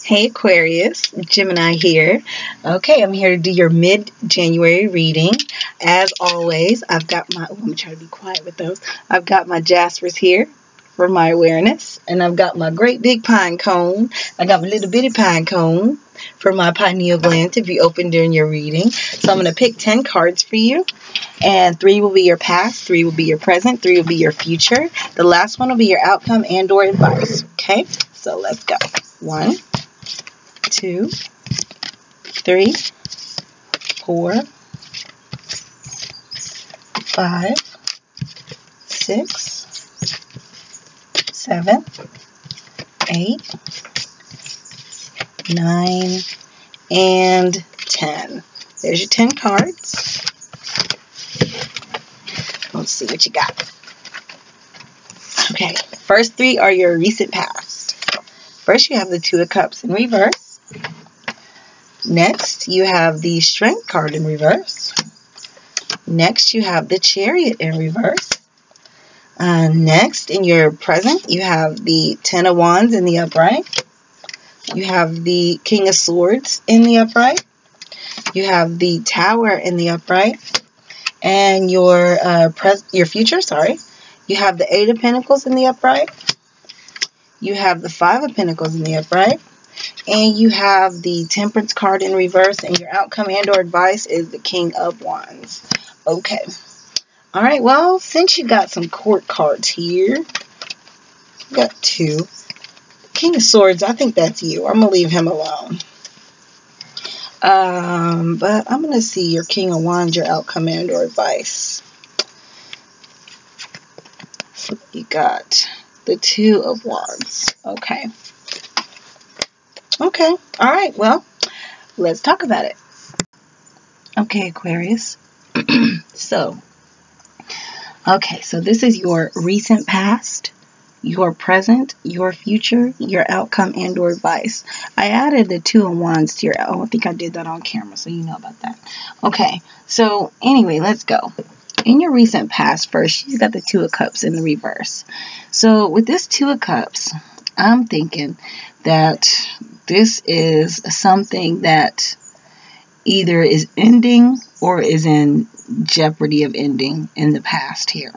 Hey Aquarius, Gemini here. Okay, I'm here to do your mid-January reading. As always, I've got my, I'm going to try to be quiet with those. I've got my Jaspers here for my awareness. And I've got my great big pine cone. I got my little bitty pine cone for my pineal gland to be open during your reading. So I'm going to pick 10 cards for you. And 3 will be your past, 3 will be your present, 3 will be your future. The last one will be your outcome and or advice. Okay, so let's go. 1, 2, 3, 4, 5, 6, 7, 8, 9, and 10. There's your 10 cards. Let's see what you got. Okay, first 3 are your recent past. First, you have the 2 of Cups in reverse. Next, you have the Strength card in reverse. Next, you have the Chariot in reverse. Next, in your present, you have the 10 of Wands in the upright. You have the King of Swords in the upright. You have the Tower in the upright. And your future, you have the 8 of Pentacles in the upright. You have the 5 of Pentacles in the upright. And you have the Temperance card in reverse. And your outcome and or advice is the King of Wands. Okay. All right. Well, since you got some court cards here, you got 2. King of Swords, I think that's you. I'm going to leave him alone. But I'm going to see your King of Wands, your outcome and or advice. So you got the 2 of Wands. Okay. Okay. All right. Well, let's talk about it. Okay, Aquarius. So this is your recent past, your present, your future, your outcome, and or advice. I added the 2 of Wands to your, I think I did that on camera, so you know about that. Okay, so anyway, let's go. In your recent past first, she's got the 2 of Cups in the reverse. So with this 2 of Cups, I'm thinking that this is something that either is ending or is in jeopardy of ending in the past here.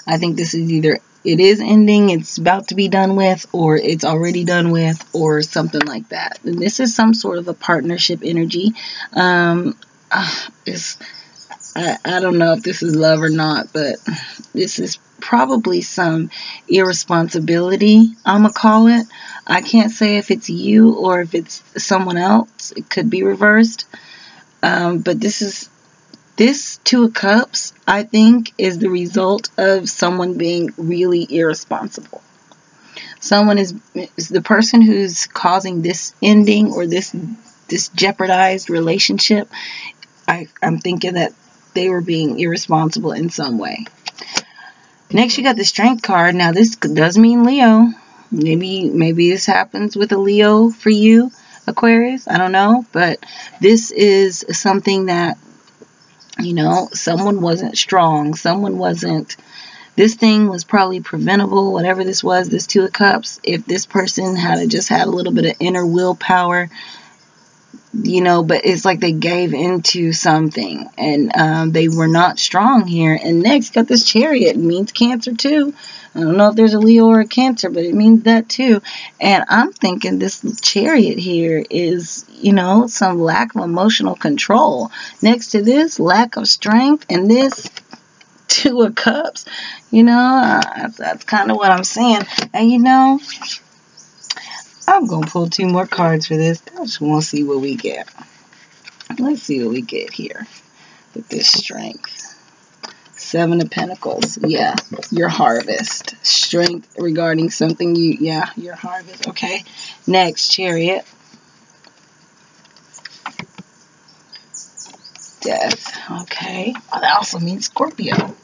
I think this is either it is ending, it's about to be done with, or it's already done with, or something like that. And this is some sort of a partnership energy. I don't know if this is love or not, but this is probably some irresponsibility, I'm going to call it. I can't say if it's you or if it's someone else. It could be reversed. But this 2 of Cups, I think, is the result of someone being really irresponsible. Someone is the person who's causing this ending or this jeopardized relationship. I'm thinking that they were being irresponsible in some way. Next, you got the Strength card. Now, this does mean Leo. Maybe this happens with a Leo for you, Aquarius. I don't know. But this is something that, you know, someone wasn't strong. Someone wasn't. This thing was probably preventable, whatever this was, this 2 of Cups. If this person had just had a little bit of inner willpower, you know, but it's like they gave into something and they were not strong here. And next, got this Chariot. It means Cancer too. I don't know if there's a Leo or a Cancer, but it means that too. And I'm thinking this Chariot here is, you know, some lack of emotional control. Next to this, lack of strength, and this 2 of Cups, you know, that's kind of what I'm saying. And, you know, I'm going to pull 2 more cards for this. I just want to see what we get. Let's see what we get here with this Strength. 7 of Pentacles. Yeah, your harvest. Strength regarding something your harvest. Okay. Next, Chariot. Death. Okay. Oh, that also means Scorpio.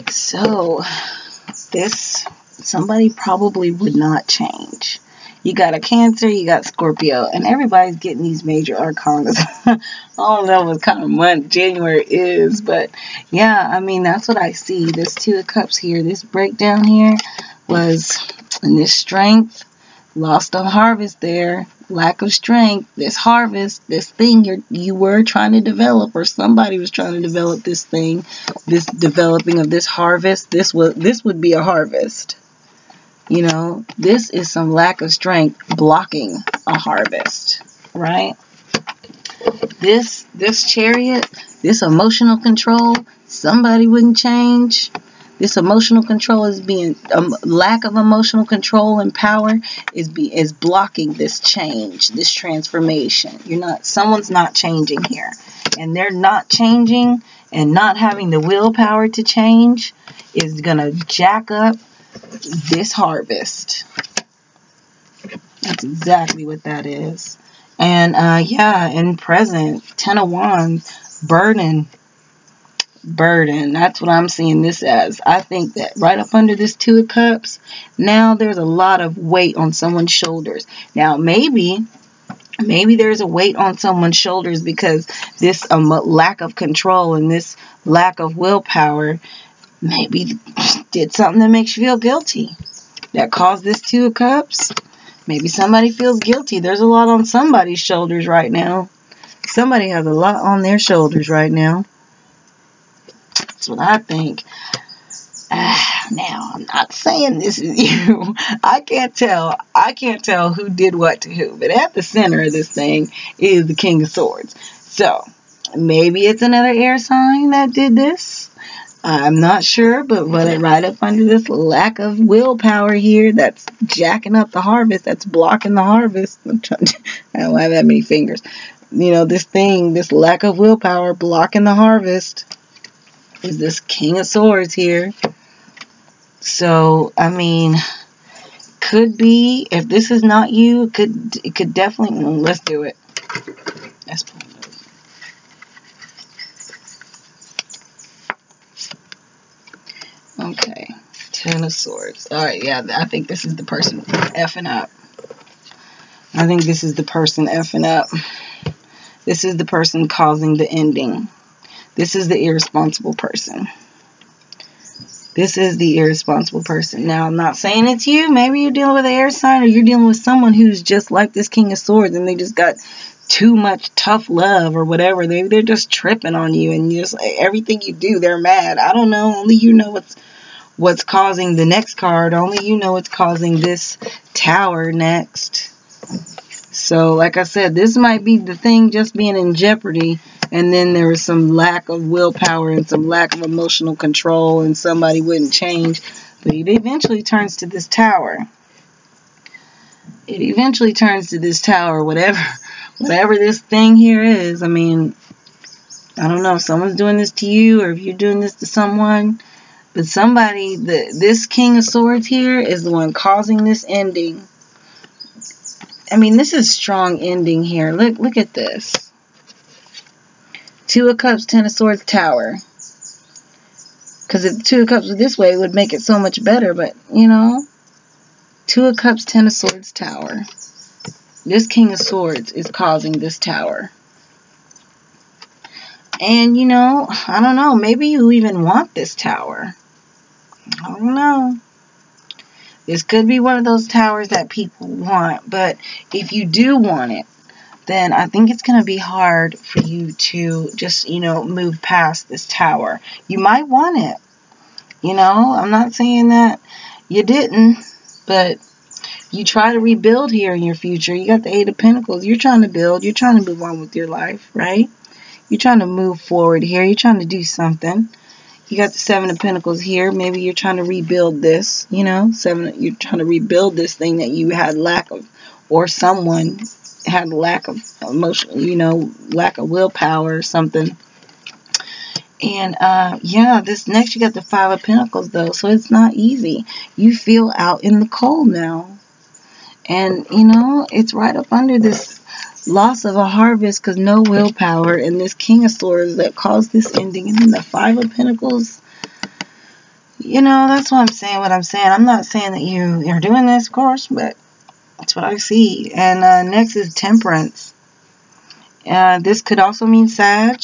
So, somebody probably would not change. You got a Cancer, you got Scorpio, and everybody's getting these major arcanas. I don't know what kind of month January is, but yeah, I mean, that's what I see. This 2 of Cups here, this breakdown here was in this Strength. Lost a harvest there. Lack of strength. This harvest, this thing you were trying to develop, or somebody was trying to develop this thing, this developing of this harvest. This would be a harvest. You know, this is some lack of strength blocking a harvest, right? This Chariot, this emotional control, somebody wouldn't change. This emotional control is being lack of emotional control and power is blocking this change, this transformation. Someone's not changing here, and they're not changing, and not having the willpower to change is gonna jack up this harvest. That's exactly what that is. And yeah, in present, 10 of Wands, burden. That's what I'm seeing this as. I think that right up under this 2 of Cups, now there's a lot of weight on someone's shoulders. Now maybe there's a weight on someone's shoulders because this lack of control and this lack of willpower maybe did something that makes you feel guilty. That caused this 2 of Cups. Maybe somebody feels guilty. There's a lot on somebody's shoulders right now. Somebody has a lot on their shoulders right now. That's what I think. Now, I'm not saying this is you. I can't tell who did what to who. But at the center of this thing is the King of Swords. So, maybe it's another air sign that did this. I'm not sure, but right up under this lack of willpower here, that's jacking up the harvest, that's blocking the harvest. I don't have that many fingers. You know, this lack of willpower blocking the harvest is this King of Swords here. So, I mean, could be, if this is not you, it could definitely, let's do it. Let's pull it. Okay, 10 of Swords. Alright, yeah, I think this is the person effing up. This is the person causing the ending. This is the irresponsible person. Now, I'm not saying it's you. Maybe you're dealing with an air sign, or you're dealing with someone who's just like this King of Swords, and they just got too much tough love or whatever. They're just tripping on you, and just everything you do, they're mad. I don't know. Only you know what's causing the next card. Only you know what's causing this Tower next. So, like I said, this might be the thing just being in jeopardy, and then there was some lack of willpower and some lack of emotional control, and somebody wouldn't change. But it eventually turns to this Tower. Whatever this thing here is. I mean, I don't know if someone's doing this to you or if you're doing this to someone. But this King of Swords here is the one causing this ending. I mean, this is strong ending here. Look at this. 2 of Cups, 10 of Swords, Tower. Because if 2 of Cups were this way, it would make it so much better. But, you know, 2 of Cups, 10 of Swords, Tower. This King of Swords is causing this Tower. And, you know, I don't know. Maybe you even want this Tower. I don't know. This could be one of those towers that people want. But if you do want it, then I think it's going to be hard for you to just, you know, move past this Tower. You might want it. You know, I'm not saying that you didn't, but you try to rebuild here in your future. You got the 8 of Pentacles. You're trying to build. You're trying to move on with your life, right? You're trying to move forward here. You're trying to do something. You got the 7 of Pentacles here. Maybe you're trying to rebuild this, you know. You're trying to rebuild this thing that you had lack of, or someone had lack of emotion, you know, lack of willpower or something. And, yeah, this next you got the 5 of Pentacles, though, so it's not easy. You feel out in the cold now. And, you know, it's right up under this loss of a harvest because no willpower, and this King of Swords that caused this ending, and then the 5 of Pentacles. You know, that's what I'm saying. I'm not saying that you're doing this, of course, but that's what I see. And next is Temperance. This could also mean Sag.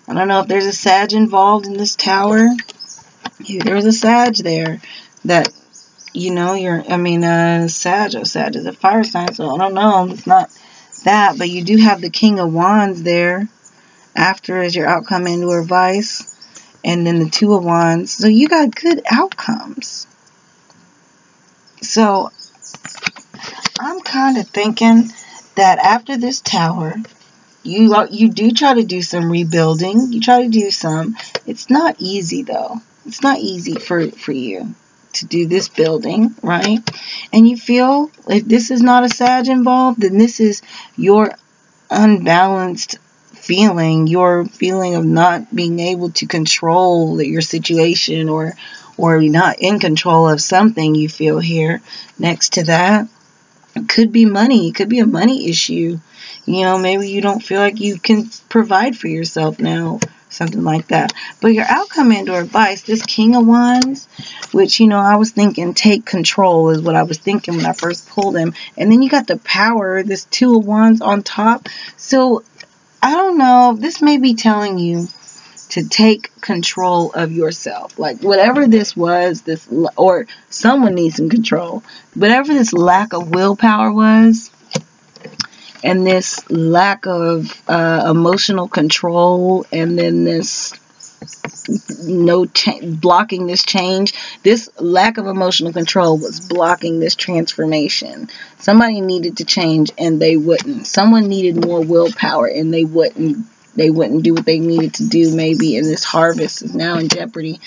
I don't know if there's a Sag involved in this Tower. There's a Sag there that you know, Sag. Oh, Sag is a fire sign, so I don't know. It's not that, but you do have the King of Wands there after as your outcome and or vice, and then the Two of Wands. So you got good outcomes. So I'm kind of thinking that after this Tower, you do try to do some rebuilding. You try to do some. It's not easy though. It's not easy for you to do this building, right? And you feel if this is not a Sag involved, then this is your unbalanced feeling, your feeling of not being able to control your situation, or not in control of something you feel here. Next to that, it could be money. It could be a money issue. You know, maybe you don't feel like you can provide for yourself now, something like that. But your outcome and or advice, this King of Wands, which, you know, I was thinking take control is what I was thinking when I first pulled him. And then you got the Power, this Two of Wands on top. So I don't know, this may be telling you to take control of yourself. Like whatever this was, or someone needs some control. Whatever this lack of willpower was, and this lack of emotional control, and then this blocking this change. This lack of emotional control was blocking this transformation. Somebody needed to change and they wouldn't. Someone needed more willpower and they wouldn't do what they needed to do, maybe, and this harvest is now in jeopardy.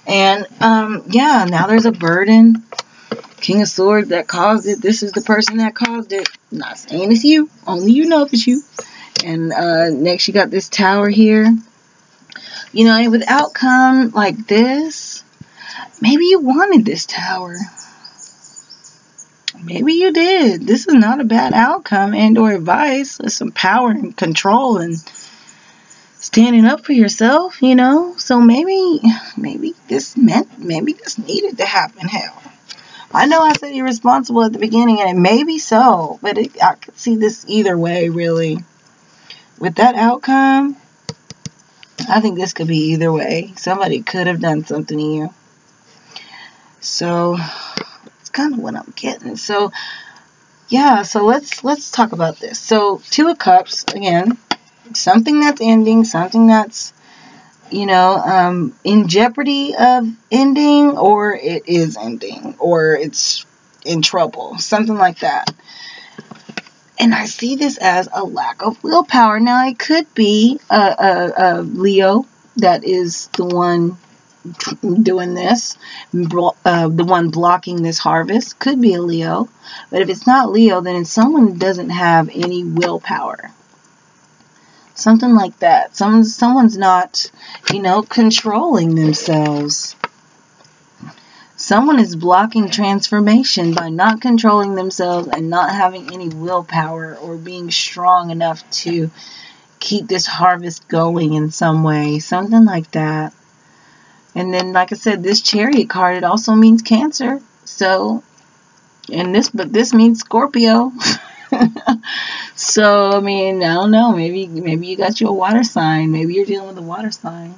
And yeah, now there's a burden. King of Swords that caused it. This is the person that caused it. I'm not saying it's you. Only you know if it's you. And next you got this Tower here. You know, with outcome like this, maybe you wanted this Tower. Maybe you did. This is not a bad outcome and or advice. There's some power and control and standing up for yourself, you know. So maybe this needed to happen. Hell, I know I said irresponsible at the beginning, and it may be so, but I could see this either way, really. With that outcome, I think this could be either way. Somebody could have done something to you. So it's kind of what I'm getting. So yeah, so let's talk about this. So Two of Cups, again, something that's ending, something that's, you know, in jeopardy of ending, or it is ending, or it's in trouble, something like that. And I see this as a lack of willpower. Now, it could be a Leo that is the one doing this, the one blocking this harvest. Could be a Leo. But if it's not Leo, then it's someone who doesn't have any willpower. Something like that. Someone's not, you know, controlling themselves. Someone is blocking transformation by not controlling themselves and not having any willpower or being strong enough to keep this harvest going in some way. Something like that. And then, like I said, this Chariot card, it also means Cancer. So, but this means Scorpio. So, I mean, I don't know. Maybe you got you a water sign. Maybe you're dealing with a water sign.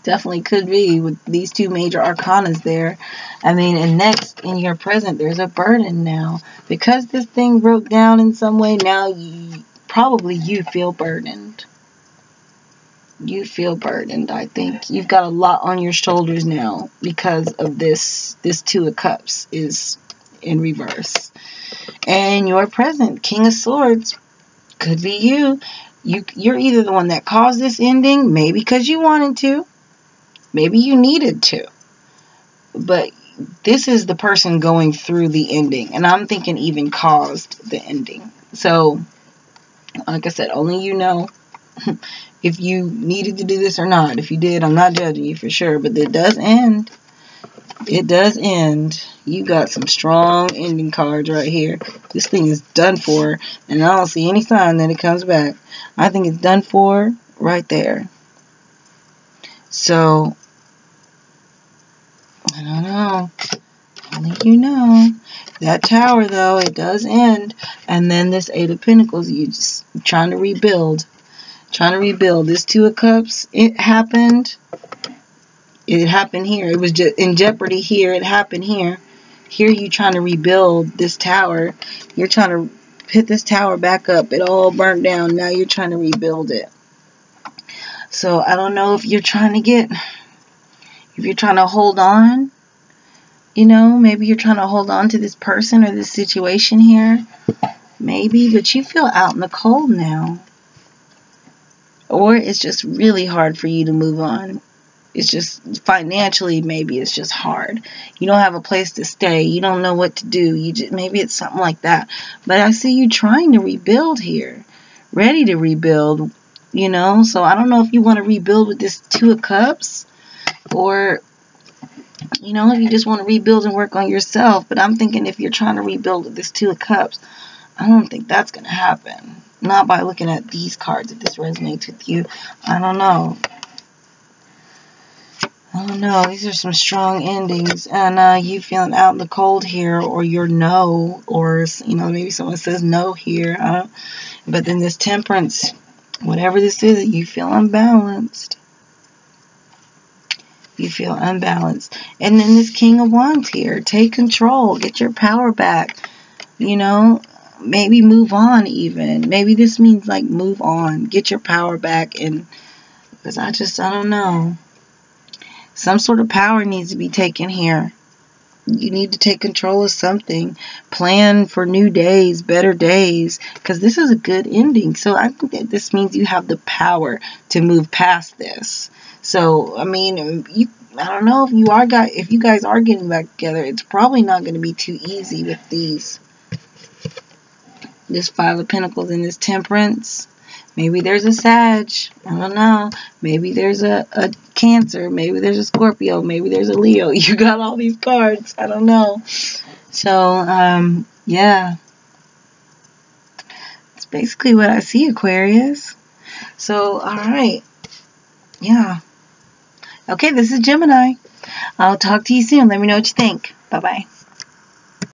Definitely could be with these two major arcanas there. I mean, and next in your present, there's a burden now. Because this thing broke down in some way, now you feel burdened. You feel burdened, I think. You've got a lot on your shoulders now because of this. This Two of Cups is in reverse. And your present, King of Swords, could be you. You're either the one that caused this ending, maybe because you wanted to. Maybe you needed to. But this is the person going through the ending. And I'm thinking even caused the ending. So, like I said, only you know if you needed to do this or not. If you did, I'm not judging you for sure. But it does end. It does end. You got some strong ending cards right here. This thing is done for. And I don't see any sign that it comes back. I think it's done for right there. So, I don't know. Only you know. That Tower, though, it does end. And then this Eight of Pentacles, you just trying to rebuild. Trying to rebuild. This Two of Cups, it happened. It happened here. It was just in jeopardy here. It happened here. Here you trying to rebuild this tower. You're trying to put this tower back up. It all burnt down. Now you're trying to rebuild it. So I don't know if you're trying to hold on. You know, maybe you're trying to hold on to this person or this situation here. Maybe, but you feel out in the cold now. Or it's just really hard for you to move on. It's just financially, maybe it's just hard. You don't have a place to stay. You don't know what to do. Maybe it's something like that. But I see you trying to rebuild here. Ready to rebuild, you know. So I don't know if you want to rebuild with this Two of Cups. Or, you know, if you just want to rebuild and work on yourself. But I'm thinking if you're trying to rebuild with this Two of Cups, I don't think that's going to happen. Not by looking at these cards, if this resonates with you. I don't know. I don't know. These are some strong endings. And you feeling out in the cold here, or you're no. Or, you know, maybe someone says no here. But then this Temperance, whatever this is, you feel unbalanced. You feel unbalanced. And then this King of Wands here. Take control. Get your power back. You know, maybe move on even. Maybe this means like move on. Get your power back. And because I don't know. Some sort of power needs to be taken here. You need to take control of something. Plan for new days, better days. Because this is a good ending. So I think that this means you have the power to move past this. So, I mean, I don't know if you guys are getting back together. It's probably not going to be too easy with these. This Five of Pentacles and this Temperance. Maybe there's a Sag. I don't know. Maybe there's a Cancer. Maybe there's a Scorpio. Maybe there's a Leo. You got all these cards. I don't know. So, yeah. It's basically what I see, Aquarius. So, alright. Yeah. Okay, this is Gemini. I'll talk to you soon. Let me know what you think. Bye-bye.